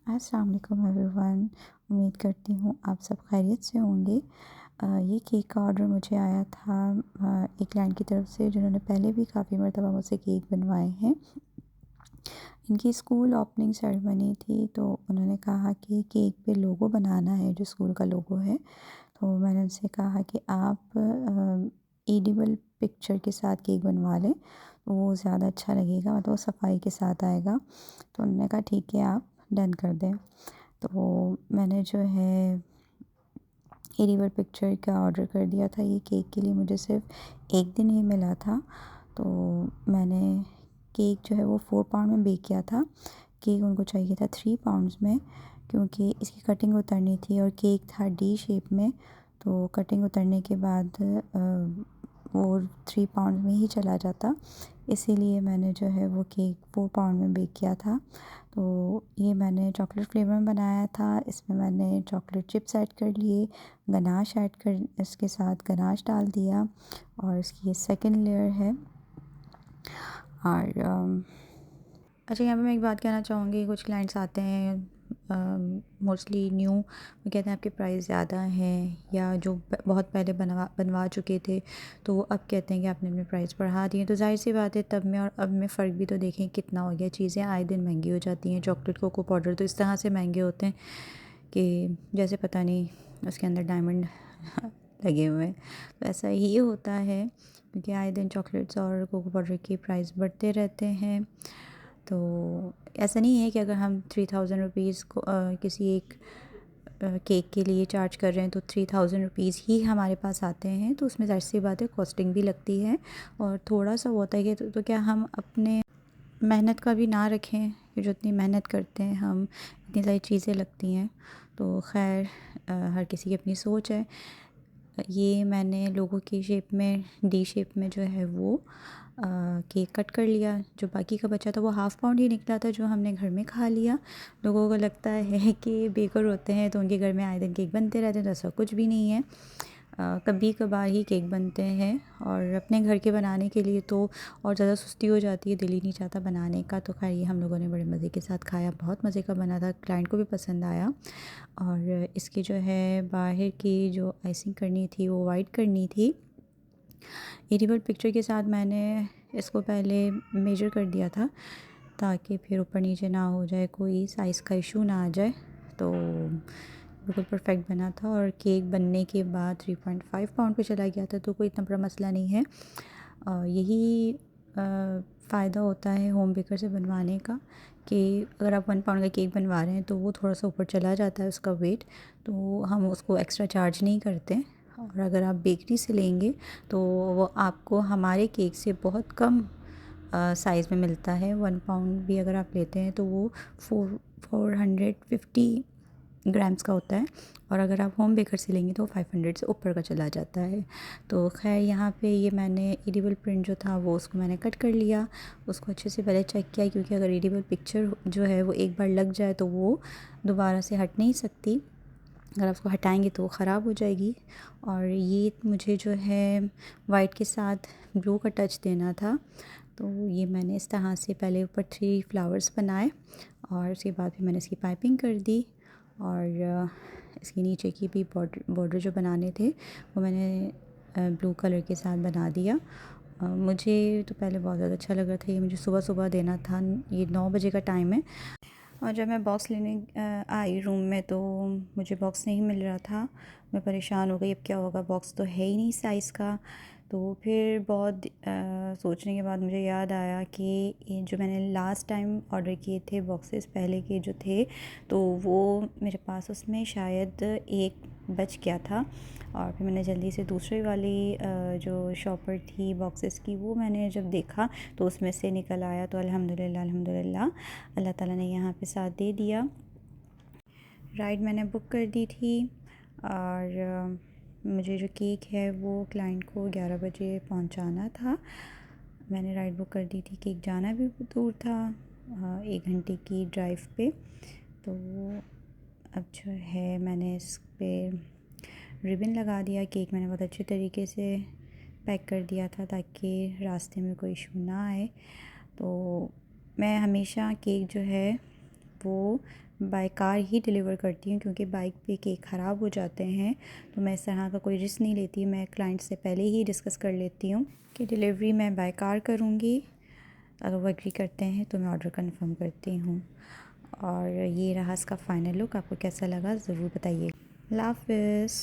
अस्सलाम वालेकुम एवरीवन। उम्मीद करती हूँ आप सब खैरियत से होंगे। ये केक का ऑर्डर मुझे आया था एक क्लाइंट की तरफ से जिन्होंने पहले भी काफ़ी मरतबा मुझसे केक बनवाए हैं। इनकी स्कूल ओपनिंग सेरेमनी थी, तो उन्होंने कहा कि केक पे लोगो बनाना है, जो स्कूल का लोगो है। तो मैंने उनसे कहा कि आप एडिबल पिक्चर के साथ केक बनवा लें, तो वो ज़्यादा अच्छा लगेगा, मतलब वो सफाई के साथ आएगा। तो उन्होंने कहा ठीक है, आप डन कर दें। तो मैंने जो है एडिबल पिक्चर का ऑर्डर कर दिया था। ये केक के लिए मुझे सिर्फ एक दिन ही मिला था। तो मैंने केक जो है वो 4 पाउंड में बेक किया था। केक उनको चाहिए था 3 पाउंड्स में, क्योंकि इसकी कटिंग उतरनी थी और केक था डी शेप में। तो कटिंग उतरने के बाद वो 3 पाउंड में ही चला जाता, इसीलिए मैंने जो है वो केक 4 पाउंड में बेक किया था। तो ये मैंने चॉकलेट फ्लेवर में बनाया था। इसमें मैंने चॉकलेट चिप्स ऐड कर लिए, गनाश ऐड कर इसके साथ गनाश डाल दिया, और इसकी ये सेकंड लेयर है। और अच्छा, यहाँ पे मैं एक बात कहना चाहूँगी, कुछ क्लाइंट्स आते हैं मोस्टली न्यू, वो कहते हैं आपके प्राइस ज़्यादा हैं, या जो बहुत पहले बनवा चुके थे तो वो अब कहते हैं कि आपने अपने प्राइस बढ़ा दिए। तो जाहिर सी बात है, तब में और अब में फ़र्क भी तो देखें कितना हो गया। चीज़ें आए दिन महंगी हो जाती हैं। चॉकलेट कोको पाउडर तो इस तरह से महंगे होते हैं कि जैसे पता नहीं उसके अंदर डायमंड लगे हुए हैं। तो ऐसा ही होता है, क्योंकि आए दिन चॉकलेट्स और कोको पाउडर की प्राइस बढ़ते रहते हैं। तो ऐसा नहीं है कि अगर हम 3000 रुपीज़ को किसी एक केक के लिए चार्ज कर रहे हैं तो 3000 रुपीज़ ही हमारे पास आते हैं, तो उसमें ज़ाहिर सी बात है कॉस्टिंग भी लगती है। और थोड़ा सा वो होता है कि तो क्या हम अपने मेहनत का भी ना रखें, कि जो इतनी मेहनत करते हैं हम, इतनी सारी चीज़ें लगती हैं। तो खैर, हर किसी की अपनी सोच है। ये मैंने लोगों की शेप में, डी शेप में जो है वो केक कट कर लिया। जो बाकी का बचा था वो 1/2 पाउंड ही निकला था, जो हमने घर में खा लिया। लोगों को लगता है कि बेकर होते हैं तो उनके घर में आए दिन केक बनते रहते हैं, तो ऐसा कुछ भी नहीं है। कभी कभार ही केक बनते हैं, और अपने घर के बनाने के लिए तो और ज़्यादा सुस्ती हो जाती है, दिल ही नहीं चाहता बनाने का। तो खैर, ये हम लोगों ने बड़े मज़े के साथ खाया, बहुत मज़े का बना था, क्लाइंट को भी पसंद आया। और इसकी जो है बाहर की जो आइसिंग करनी थी वो वाइट करनी थी। एडिबल पिक्चर के साथ मैंने इसको पहले मेजर कर दिया था, ताकि फिर ऊपर नीचे ना हो जाए, कोई साइज़ का इशू ना आ जाए। तो बिल्कुल परफेक्ट बना था, और केक बनने के बाद 3.5 पाउंड पे चला गया था, तो कोई इतना बड़ा मसला नहीं है। यही फ़ायदा होता है होम बेकर से बनवाने का, कि अगर आप 1 पाउंड का केक बनवा रहे हैं तो वो थोड़ा सा ऊपर चला जाता है उसका वेट, तो हम उसको एक्स्ट्रा चार्ज नहीं करते। और अगर आप बेकरी से लेंगे तो वो आपको हमारे केक से बहुत कम साइज़ में मिलता है। 1 पाउंड भी अगर आप लेते हैं तो वो 450 ग्राम्स का होता है, और अगर आप होम बेकर से लेंगे तो 500 से ऊपर का चला जाता है। तो खैर, यहाँ पे ये मैंने एडिबल प्रिंट जो था वो उसको मैंने कट कर लिया। उसको अच्छे से पहले चेक किया, क्योंकि अगर एडिबल पिक्चर जो है वो एक बार लग जाए तो वो दोबारा से हट नहीं सकती। अगर आप उसको हटाएंगे तो वो ख़राब हो जाएगी। और ये मुझे जो है वाइट के साथ ब्लू का टच देना था, तो ये मैंने इस तरह से पहले ऊपर 3 फ्लावर्स बनाए, और उसके बाद फिर मैंने इसकी पाइपिंग कर दी। और इसके नीचे की भी बॉर्डर जो बनाने थे वो मैंने ब्लू कलर के साथ बना दिया। मुझे तो पहले बहुत ज़्यादा अच्छा लग रहा था, ये मुझे सुबह सुबह देना था, ये 9 बजे का टाइम है। और जब मैं बॉक्स लेने आई रूम में, तो मुझे बॉक्स नहीं मिल रहा था। मैं परेशान हो गई, अब क्या होगा, बॉक्स तो है ही नहीं साइज़ का। तो फिर बहुत सोचने के बाद मुझे याद आया कि ये जो मैंने लास्ट टाइम ऑर्डर किए थे बॉक्सेस पहले के जो थे, तो वो मेरे पास उसमें शायद एक बच गया था। और फिर मैंने जल्दी से दूसरी वाली जो शॉपर थी बॉक्सेस की, वो मैंने जब देखा तो उसमें से निकल आया। तो अल्हम्दुलिल्लाह अल्हम्दुलिल्लाह, अल्लाह ताला ने यहाँ पे साथ दे दिया। राइड मैंने बुक कर दी थी, और मुझे जो केक है वो क्लाइंट को 11 बजे पहुंचाना था। मैंने राइड बुक कर दी थी, केक जाना भी दूर था, 1 घंटे की ड्राइव पे। तो अब जो है मैंने इस पर रिबन लगा दिया। केक मैंने बहुत अच्छे तरीके से पैक कर दिया था, ताकि रास्ते में कोई इशू ना आए। तो मैं हमेशा केक जो है वो बाय कार ही डिलीवर करती हूँ, क्योंकि बाइक पे केक ख़राब हो जाते हैं। तो मैं इस तरह का कोई रिस्क नहीं लेती, मैं क्लाइंट से पहले ही डिस्कस कर लेती हूँ कि डिलीवरी मैं बाय कार करूँगी। अगर वो एग्री करते हैं तो मैं ऑर्डर कंफर्म करती हूँ। और ये रहा इसका फ़ाइनल लुक। आपको कैसा लगा ज़रूर बताइए। अल्लाह हाफ़िज़।